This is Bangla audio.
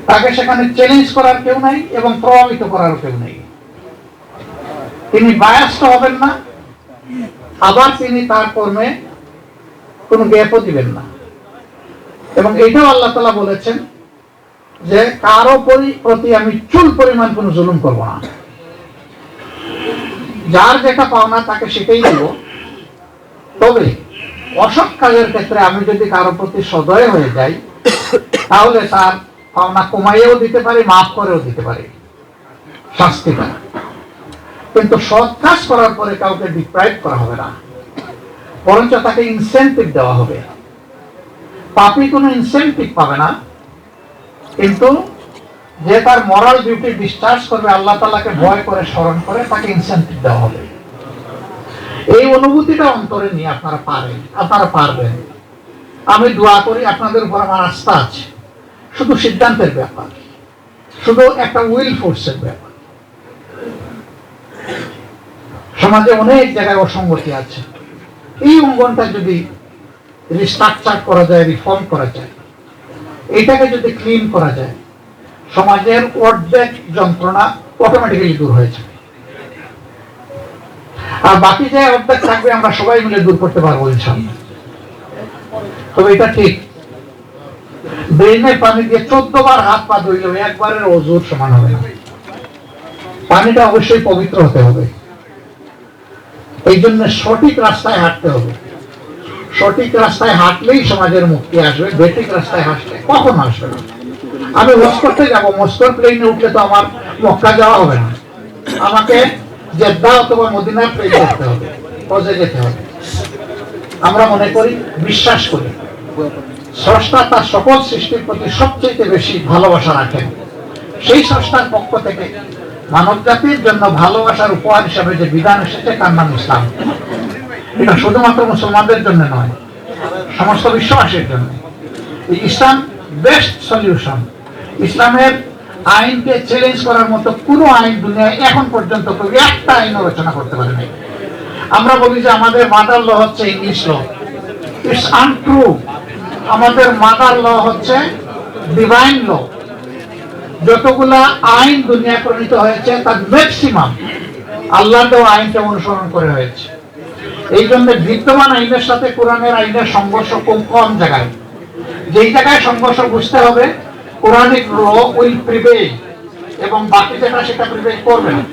তাকে সেখানে চ্যালেঞ্জ করার কেউ নাই এবং প্রভাবিত করার কেউ নেই। তিনি বায়াস্ত হবেন না, আবার তিনি তার কর্মে কোনো গ্যাপও দিবেন না। এবং এটাও আল্লাহ তাআলা বলেছেন যে কারো প্রতি আমি চুল পরিমাণ কোনো জুলুম করব না, যার যেটা পাওনা তাকে সেটাই দেব। তবে অসৎ কাজের ক্ষেত্রে আমি যদি কারো প্রতি সদয় হয়ে যাই তাহলে তার পাওনা কমাইয়েও দিতে পারি, মাফ করেও দিতে পারি, শাস্তিটা। কিন্তু সৎ কাজ করার পরে কাউকে ডিপ্রাইভ করা হবে না, বরঞ্চ তাকে ইনসেন্টিভ দেওয়া হবে। পাপী কোনো ইনসেন্টিভ পাবে না, কিন্তু যে তার মরাল ডিউটি ডিসচার্জ করবে, আল্লাহ তাআলাকে ভয় করে স্মরণ করে, তাকে ইনসেন্টিভ দেওয়া হবে। এই অনুভূতিটা অন্তরে নিয়ে আপনারা পারবেন। আমি দোয়া করি, আপনাদের উপর আমার আস্থা আছে। শুধু সিদ্ধান্তের ব্যাপার, শুধু একটা উইল ফোর্সের ব্যাপার। সমাজে অনেক জায়গায় অসঙ্গতি আছে। এই অঙ্গনটা যদি রিস্ট্রাকচার করা যায়, রিফর্ম করা যায়, এটাকে যদি ক্লিন করা যায়, সমাজের অর্ধেক যন্ত্রণা অটোমেটিক্যালি দূর হয়ে যাবে। আর বাকি যে অর্ধেক থাকবে আমরা সবাই মিলে দূর করতে পারবো ইনশাআল্লাহ। তবে এটা ঠিক, ব্রেনের পানি দিয়ে 14 বার হাত পা ধুইলেও একবারের ওযুর সমান হবে না। পানিটা অবশ্যই পবিত্র হতে হবে। এই জন্য সঠিক রাস্তায় হাঁটতে হবে। সঠিক রাস্তায় হাঁটলেই সমাজের মুক্তি আসবে। বেঠিক রাস্তায় হাঁটলে কখন আসবে না। আমি হজ করতে যাবো, মস্কোর প্লেনে উঠলে তো আমার মক্কা যাওয়া হবে না, আমাকে জেদ্দা অথবা মদিনার প্লেন করতে হবে, হজে যেতে হবে। আমরা মনে করি, বিশ্বাস করি, স্রষ্টা তার সকল সৃষ্টির প্রতি সবচেয়ে বেশি ভালোবাসা রাখেন। সেই স্রষ্টার পক্ষ থেকে মানব জাতির জন্য ভালোবাসার উপহার হিসাবে যে বিধান এসেছে তার নাম ইসলাম। এটা শুধুমাত্র মুসলমানদের জন্য নয়, সমস্ত বিশ্ববাসীর জন্য। ইসলাম বেস্ট সলিউশন। ইসলামের আইনকে চ্যালেঞ্জ করার মতো কোনো আইন দুনিয়ায় এখন পর্যন্ত কেউ একটা আইন রচনা করতে পারে নাই। আমরা বলি যে আমাদের মাদার ল হচ্ছে ইংলিশ ল। It's untrue. আমাদের মাদার ল হচ্ছে ডিভাইন ল। যতগুলা আইন দুনিয়ায় প্রণীত হয়েছে তার ম্যাক্সিমাম আল্লাহর দেওয়া আইনকে অনুসরণ করে হয়েছে। এই জন্য বিদ্যমান আইনের সাথে কোরআনের আইনের সংঘর্ষ খুব কম জায়গায়। যেই জায়গায় সংঘর্ষ বুঝতে হবে, কোরআনিক ল উইল প্রিভেইল এবং বাকি যেটা সেটা প্রিভেইল করবে না।